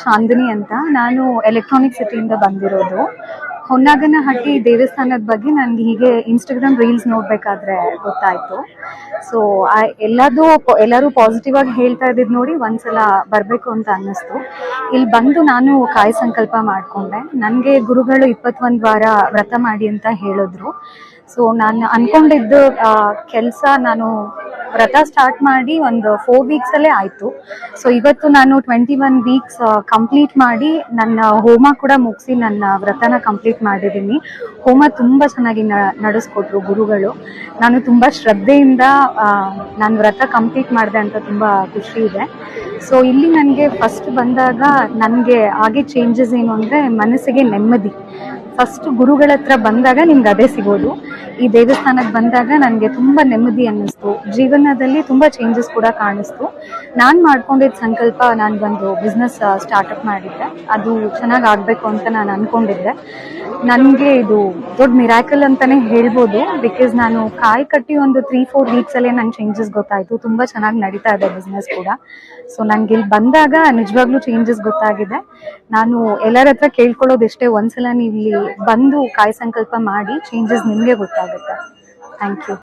ಚಾಂದಿನಿ ಅಂತ. ನಾನು ಎಲೆಕ್ಟ್ರಾನಿಕ್ ಸಿಟಿಯಿಂದ ಬಂದಿರೋದು. ಹೊನ್ನಾಗನಹಟ್ಟಿ ದೇವಸ್ಥಾನದ ಬಗ್ಗೆ ನನಗೆ ಹೀಗೆ ಇನ್ಸ್ಟಾಗ್ರಾಮ್ ರೀಲ್ಸ್ ನೋಡಬೇಕಾದ್ರೆ ಗೊತ್ತಾಯಿತು. ಸೊ ಎಲ್ಲರೂ ಪಾಸಿಟಿವ್ ಆಗಿ ಹೇಳ್ತಾ ಇದ್ದಿದ್ದು ನೋಡಿ ಒಂದ್ಸಲ ಬರಬೇಕು ಅಂತ ಅನ್ನಿಸ್ತು. ಇಲ್ಲಿ ಬಂದು ನಾನು ಕಾಯಿ ಸಂಕಲ್ಪ ಮಾಡಿಕೊಂಡೆ. ನನಗೆ ಗುರುಗಳು 21 ವಾರ ವ್ರತ ಮಾಡಿ ಅಂತ ಹೇಳಿದ್ರು. ಸೊ ನಾನು ಅಂದ್ಕೊಂಡಿದ್ದು ಕೆಲಸ ನಾನು ವ್ರತ ಸ್ಟಾರ್ಟ್ ಮಾಡಿ ಒಂದು 4 ವೀಕ್ಸಲ್ಲೇ ಆಯಿತು. ಸೊ ಇವತ್ತು ನಾನು 21 ವೀಕ್ಸ್ ಕಂಪ್ಲೀಟ್ ಮಾಡಿ ನನ್ನ ಹೋಮ ಕೂಡ ಮುಗಿಸಿ ನನ್ನ ವ್ರತನ ಕಂಪ್ಲೀಟ್ ಮಾಡಿದ್ದೀನಿ. ಹೋಮ ತುಂಬ ಚೆನ್ನಾಗಿ ನಡೆಸ್ಕೊಟ್ರು ಗುರುಗಳು. ನಾನು ತುಂಬ ಶ್ರದ್ಧೆಯಿಂದ ನಾನು ವ್ರತ ಕಂಪ್ಲೀಟ್ ಮಾಡಿದೆ ಅಂತ ತುಂಬ ಖುಷಿ ಇದೆ. ಸೊ ಇಲ್ಲಿ ನನಗೆ ಫಸ್ಟ್ ಬಂದಾಗ ನನಗೆ ಆಗಿ ಚೇಂಜಸ್ ಏನು ಅಂದರೆ ಮನಸ್ಸಿಗೆ ನೆಮ್ಮದಿ. ಫಸ್ಟ್ ಗುರುಗಳ ಹತ್ರ ಬಂದಾಗ ನಿಮ್ಗೆ ಅದೇ ಸಿಗೋದು. ಈ ದೇವಸ್ಥಾನಕ್ಕೆ ಬಂದಾಗ ನನಗೆ ತುಂಬ ನೆಮ್ಮದಿ ಅನ್ನಿಸ್ತು. ಜೀವನದಲ್ಲಿ ತುಂಬ ಚೇಂಜಸ್ ಕೂಡ ಕಾಣಿಸ್ತು. ನಾನು ಮಾಡ್ಕೊಂಡಿದ್ದ ಸಂಕಲ್ಪ, ನಾನು ಒಂದು ಬಿಸ್ನೆಸ್ ಸ್ಟಾರ್ಟಪ್ ಮಾಡಿದ್ದೆ. ಅದು ಚೆನ್ನಾಗಿ ಆಗಬೇಕು ಅಂತ ನಾನು ಅಂದ್ಕೊಂಡಿದ್ದೆ. ನನಗೆ ಇದು ದೊಡ್ಡ ಮಿರಾಕಲ್ ಅಂತಲೇ ಹೇಳ್ಬೋದು. ಬಿಕಾಸ್ ನಾನು ಕಾಯಿ ಕಟ್ಟಿ ಒಂದು 3-4 ವೀಕ್ಸಲ್ಲೇ ನಂಗೆ ಚೇಂಜಸ್ ಗೊತ್ತಾಯಿತು. ತುಂಬ ಚೆನ್ನಾಗಿ ನಡೀತಾ ಇದೆ ಬಿಸ್ನೆಸ್ ಕೂಡ. ಸೊ ನನಗೆ ಇಲ್ಲಿ ಬಂದಾಗ ನಿಜವಾಗ್ಲೂ ಚೇಂಜಸ್ ಗೊತ್ತಾಗಿದೆ. ನಾನು ಎಲ್ಲರ ಹತ್ರ ಕೇಳ್ಕೊಳ್ಳೋದಿಷ್ಟೇ, ಒಂದ್ಸಲ ನೀವು ಇಲ್ಲಿ ಬಂದು ಕಾಯಿ ಸಂಕಲ್ಪ ಮಾಡಿ, ಚೇಂಜಸ್ ನಿಮಗೆ ಗೊತ್ತಾಗುತ್ತೆ. Thank you.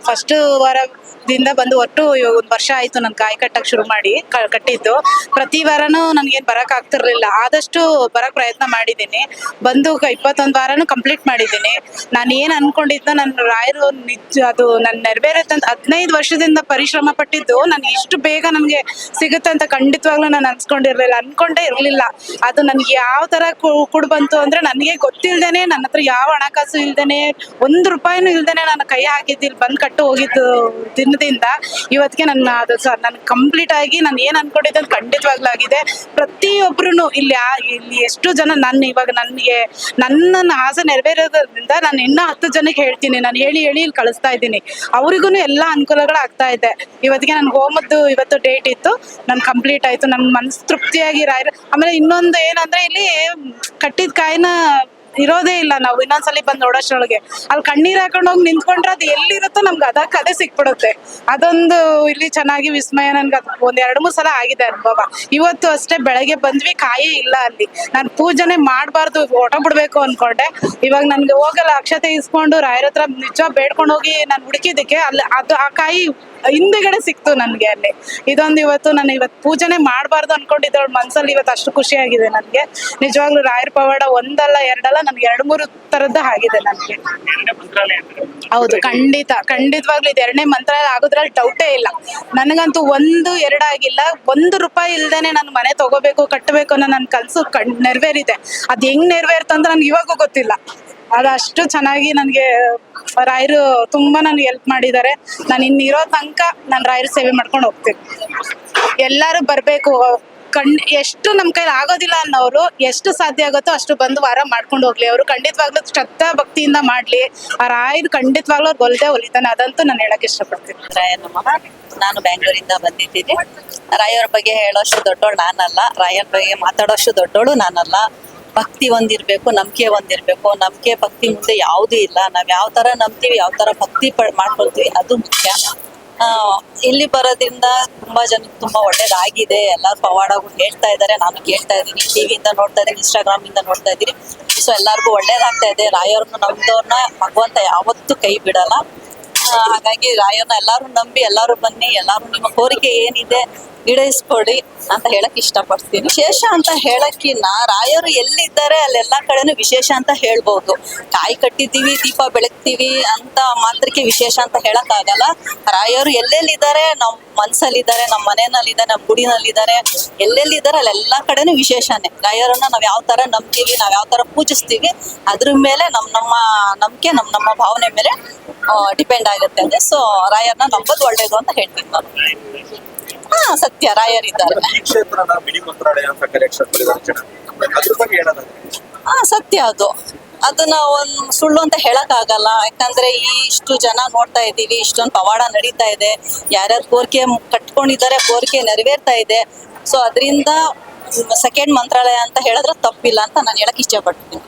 ಫಸ್ಟ್ ವಾರದಿಂದ ಬಂದು ಒಟ್ಟು 1 ವರ್ಷ ಆಯ್ತು ನಾನು ಕಾಯಿ ಕಟ್ಟಕ್ಕೆ ಶುರು ಮಾಡಿ ಕಟ್ಟಿದ್ದು. ಪ್ರತಿ ವಾರನೂ ನನಗೇನು ಬರಕ್ ಆಗ್ತಿರ್ಲಿಲ್ಲ. ಆದಷ್ಟು ಬರಕ್ ಪ್ರಯತ್ನ ಮಾಡಿದ್ದೀನಿ. ಬಂದು 21 ವಾರನೂ ಕಂಪ್ಲೀಟ್ ಮಾಡಿದ್ದೀನಿ. ನಾನು ಏನು ಅನ್ಕೊಂಡಿದ್ದ ನನ್ನ ರಾಯರು ನಿಜ ಅದು ನನ್ನ ನೆರವೇರುತ್ತೆ ಅಂತ 15 ವರ್ಷದಿಂದ ಪರಿಶ್ರಮ ಪಟ್ಟಿದ್ದು ನನಗೆ ಇಷ್ಟು ಬೇಗ ನನಗೆ ಸಿಗುತ್ತೆ ಅಂತ ಖಂಡಿತವಾಗ್ಲೂ ನಾನು ಅನ್ಕೊಂಡೇ ಇರಲಿಲ್ಲ. ಅದು ನನಗೆ ಯಾವ ಥರ ಕೂಡ್ ಬಂತು ಅಂದರೆ, ನನಗೆ ಗೊತ್ತಿಲ್ದೇನೆ, ನನ್ನ ಹತ್ರ ಯಾವ ಹಣಕಾಸು ಇಲ್ದೇನೆ, 1 ರೂಪಾಯಿನೂ ಇಲ್ದೇನೆ ನಾನು ಕೈ ಹಾಕಿದ್ದಿಲ್ಲ ಬಂದು ಕಟ್ಟು ಹೋಗಿದ್ದು ದಿನದಿಂದ ಇವತ್ತಿಗೆ ನನ್ನ ಅದು ನನ್ಗೆ ಕಂಪ್ಲೀಟ್ ಆಗಿ ನಾನು ಏನು ಅನ್ಕೊಂಡಿದ್ದೆ ಅದು ಖಂಡಿತವಾಗ್ಲಾಗಿದೆ. ಪ್ರತಿಯೊಬ್ರು ಇಲ್ಲಿ ಎಷ್ಟು ಜನ ಇವಾಗ ನನ್ನ ಆಸೆ ನೆರವೇರೋದ್ರಿಂದ ನಾನು ಇನ್ನೂ 10 ಜನಕ್ಕೆ ಹೇಳ್ತೀನಿ. ನಾನು ಹೇಳಿ ಇಲ್ಲಿ ಕಳಿಸ್ತಾ ಇದ್ದೀನಿ. ಅವ್ರಿಗೂ ಎಲ್ಲ ಅನುಕೂಲಗಳು ಆಗ್ತಾ ಇದೆ. ಇವತ್ತಿಗೆ ನನ್ನ ಹೋಮದ್ದು ಇವತ್ತು ಡೇಟ್ ಇತ್ತು, ನಾನು ಕಂಪ್ಲೀಟ್ ಆಯ್ತು. ನನ್ನ ಮನಸ್ಸು ತೃಪ್ತಿಯಾಗಿ ಆಮೇಲೆ ಇನ್ನೊಂದು ಏನಂದ್ರೆ, ಇಲ್ಲಿ ಕಟ್ಟಿದ ಕಾಯಿನ ಇರೋದೇ ಇಲ್ಲ. ನಾವು ಇನ್ನೊಂದ್ಸಲಿ ಬಂದು ನೋಡೋಷ್ಟ್ರೊಳಗೆ ಅಲ್ಲಿ ಕಣ್ಣೀರ್ ಹಾಕೊಂಡು ಹೋಗಿ ನಿಂತ್ಕೊಂಡ್ರೆ ಅದು ಎಲ್ಲಿರುತ್ತೋ ನಮ್ಗೆ ಅದೇ ಸಿಕ್ಬಿಡುತ್ತೆ. ಅದೊಂದು ಇಲ್ಲಿ ಚೆನ್ನಾಗಿ ವಿಸ್ಮಯ. ನನ್ಗೆ ಅದು 1-2-3 ಸಲ ಆಗಿದೆ ಅನುಭವ. ಇವತ್ತು ಅಷ್ಟೇ ಬೆಳಗ್ಗೆ ಬಂದ್ವಿ, ಕಾಯೇ ಇಲ್ಲ ಅಲ್ಲಿ. ನಾನು ಪೂಜೆನೆ ಮಾಡಬಾರ್ದು, ಹೊಟ್ಟೋಗ್ಬಿಡ್ಬೇಕು ಅನ್ಕೊಂಡೆ. ಇವಾಗ ನನ್ಗೆ ಹೋಗಲ್ಲ, ಅಕ್ಷತೆ ಇಸ್ಕೊಂಡು ರಾಯರ ಹತ್ರ ನಿಜ ಬೇಡ್ಕೊಂಡು ಹೋಗಿ ನಾನು ಹುಡುಕಿದ್ದಕ್ಕೆ ಅದು ಆ ಕಾಯಿ ಹಿಂದೆಗಡೆ ಸಿಕ್ತು ನನಗೆ ಅಲ್ಲಿ. ಇದೊಂದು ಇವತ್ತು ನಾನು ಪೂಜೆನೆ ಮಾಡಬಾರ್ದು ಅನ್ಕೊಂಡಿದ್ದವಳ ಮನ್ಸಲ್ಲಿ ಇವತ್ತು ಅಷ್ಟು ಖುಷಿಯಾಗಿದೆ ನನಗೆ. ನಿಜವಾಗ್ಲೂ ರಾಯರ ಪವಾಡ ಒಂದಲ್ಲ ಎರಡಲ್ಲ, ನನ್ಗೆ 2-3 ತರದ್ದು ಆಗಿದೆ ನನಗೆ. ಹೌದು, ಖಂಡಿತವಾಗ್ಲೂ ಇದು 2ನೇ ಮಂತ್ರಾಲಯ ಆಗೋದ್ರಲ್ಲಿ ಡೌಟೇ ಇಲ್ಲ. ನನಗಂತೂ 1-2 ಆಗಿಲ್ಲ. 1 ರೂಪಾಯಿ ಇಲ್ದೇನೆ ನಾನು ಮನೆ ತಗೋಬೇಕು, ಕಟ್ಟಬೇಕು ಅನ್ನೋ ನನ್ನ ಕನಸು ನೆರವೇರಿದೆ. ಅದು ಹೆಂಗ್ ನೆರವೇರ್ತಂತ ನನ್ಗೆ ಇವಾಗೂ ಗೊತ್ತಿಲ್ಲ. ಅದಷ್ಟು ಚೆನ್ನಾಗಿ ನನಗೆ ರಾಯರು ತುಂಬಾ ನನಗೆ ಹೆಲ್ಪ್ ಮಾಡಿದ್ದಾರೆ. ನಾನು ಇನ್ನಿರೋ ತನಕ ನಾನು ರಾಯರ ಸೇವೆ ಮಾಡ್ಕೊಂಡು ಹೋಗ್ತೀನಿ. ಎಲ್ಲರೂ ಬರಬೇಕು. ಎಷ್ಟು ನಮ್ಮ ಕೈಲಿ ಆಗೋದಿಲ್ಲ ಅನ್ನೋರು ಎಷ್ಟು ಸಾಧ್ಯ ಆಗುತ್ತೋ ಅಷ್ಟು ಬಂದು ವಾರ ಮಾಡ್ಕೊಂಡು ಹೋಗ್ಲಿ. ಅವರು ಖಂಡಿತವಾಗ್ಲೂ ಶ್ರದ್ಧಾ ಭಕ್ತಿಯಿಂದ ಮಾಡ್ಲಿ. ಆ ರಾಯರು ಖಂಡಿತವಾಗ್ಲೂ ಅವ್ರು ಹೊಲಿತಾನೆ. ಅದಂತೂ ನಾನು ಹೇಳಕ್ ಇಷ್ಟಪಡ್ತೀನಿ. ನಾನು ಬೆಂಗಳೂರಿಂದ ಬಂದಿದ್ದೀನಿ. ರಾಯರ ಬಗ್ಗೆ ಹೇಳೋಷ್ಟು ದೊಡ್ಡೋಳು ನಾನಲ್ಲ, ರಾಯರ ಬಗ್ಗೆ ಮಾತಾಡೋಷ್ಟು ದೊಡ್ಡೋಳು ನಾನಲ್ಲ. ಭಕ್ತಿ ಒಂದಿರ್ಬೇಕು, ನಂಬಿಕೆ ಒಂದಿರ್ಬೇಕು. ನಂಬಿಕೆ ಭಕ್ತಿ ಮುಂದೆ ಯಾವುದೂ ಇಲ್ಲ. ನಾವ್ ಯಾವ ತರ ನಂಬ್ತೀವಿ, ಯಾವ ತರ ಭಕ್ತಿ ಮಾಡ್ಕೊಳ್ತೀವಿ, ಅದು ಮುಖ್ಯ. ಇಲ್ಲಿ ಬರೋದ್ರಿಂದ ತುಂಬಾ ಜನಕ್ಕೆ ತುಂಬಾ ಒಳ್ಳೇದಾಗಿದೆ. ಎಲ್ಲಾರು ಪವಾಡಗಳು ಹೇಳ್ತಾ ಇದ್ದಾರೆ, ನಾನು ಕೇಳ್ತಾ ಇದ್ದೀನಿ. ಟಿವಿಯಿಂದ ನೋಡ್ತಾ ಇದ್ದೀನಿ, ಇನ್ಸ್ಟಾಗ್ರಾಮ್ ಇಂದ ನೋಡ್ತಾ ಇದ್ದೀನಿ. ಸೊ ಎಲ್ಲಾರ್ಗು ಒಳ್ಳೇದಾಗ್ತಾ ಇದೆ. ರಾಯರ್ನ ನಂಬಿದವ್ರನ್ನ ಭಗವಂತ ಯಾವತ್ತೂ ಕೈ ಬಿಡಲ್ಲ. ಹಾಗಾಗಿ ರಾಯರ್ನ ಎಲ್ಲಾರು ನಂಬಿ, ಎಲ್ಲಾರು ಬನ್ನಿ, ಎಲ್ಲಾರು ನಿಮ್ಮ ಕೋರಿಕೆ ಏನಿದೆ ಈಡೇರಿಸ್ಕೊಡಿ ಅಂತ ಹೇಳಕ್ ಇಷ್ಟಪಡ್ತೀನಿ. ವಿಶೇಷ ಅಂತ ಹೇಳಕ್ಕಿನ್ನ ರಾಯರು ಎಲ್ಲಿದ್ದಾರೆ ಅಲ್ಲೆಲ್ಲಾ ಕಡೆನೂ ವಿಶೇಷ ಅಂತ ಹೇಳ್ಬಹುದು. ಕಾಯಿ ಕಟ್ಟಿದ್ದೀವಿ, ದೀಪ ಬೆಳಗ್ತೀವಿ ಅಂತ ಮಾತ್ರಕ್ಕೆ ವಿಶೇಷ ಅಂತ ಹೇಳಕ್ ಆಗಲ್ಲ. ರಾಯರು ಎಲ್ಲೆಲ್ಲಿದ್ದಾರೆ ಮನ್ಸಲ್ಲಿದ್ದಾರೆ, ನಮ್ಮ ಮನೆಯಲ್ಲಿದ್ದಾರೆ, ನಮ್ಮ ಗುಡಿನಲ್ಲಿದ್ದಾರೆ, ಎಲ್ಲೆಲ್ಲಿದ್ದಾರೆ ಅಲ್ಲೆಲ್ಲಾ ಕಡೆನೂ ವಿಶೇಷನೇ. ರಾಯರನ್ನ ನಾವ್ ಯಾವ ತರ ನಂಬ್ತೀವಿ, ನಾವ್ ಯಾವ ತರ ಪೂಜಿಸ್ತೀವಿ, ಅದ್ರ ಮೇಲೆ ನಮ್ಮ ನಂಬಿಕೆ, ನಮ್ಮ ಭಾವನೆ ಮೇಲೆ ಡಿಪೆಂಡ್ ಆಗುತ್ತೆ. ಅದೇ ಸೊ ರಾಯರ್ನ ನಂಬೋದು ಒಳ್ಳೇದು ಅಂತ ಹೇಳ್ತೀನಿ ನಾನು. ಹಾ, ಸತ್ಯ, ರಾಯರಿದ್ದಾರೆ. ಈ ಕ್ಷೇತ್ರನ ಮಿನಿ ಮಂತ್ರಾಲಯ ಅಂತ ಕರೆಕ್ಷನ್ ಜನ ಅದ್ರ ಬಗ್ಗೆ ಹೇಳೋದಾದ್ರೆ ಸತ್ಯ ಅದನ್ನ ಒಂದ್ ಸುಳ್ಳು ಅಂತ ಹೇಳಕ್ ಆಗಲ್ಲ. ಯಾಕಂದ್ರೆ ಇಷ್ಟು ಜನ ನೋಡ್ತಾ ಇದೀವಿ, ಇಷ್ಟೊಂದು ಪವಾಡ ನಡೀತಾ ಇದೆ, ಯಾರ್ಯಾರು ಕೋರಿಕೆ ಕಟ್ಕೊಂಡಿದ್ದಾರೆ, ಕೋರಿಕೆ ನೆರವೇರ್ತಾ ಇದೆ. ಸೊ ಅದರಿಂದ ಸೆಕೆಂಡ್ ಮಂತ್ರಾಲಯ ಅಂತ ಹೇಳಿದ್ರೆ ತಪ್ಪಿಲ್ಲ ಅಂತ ನಾನು ಹೇಳಕ್ ಇಷ್ಟಪಡ್ತೀನಿ.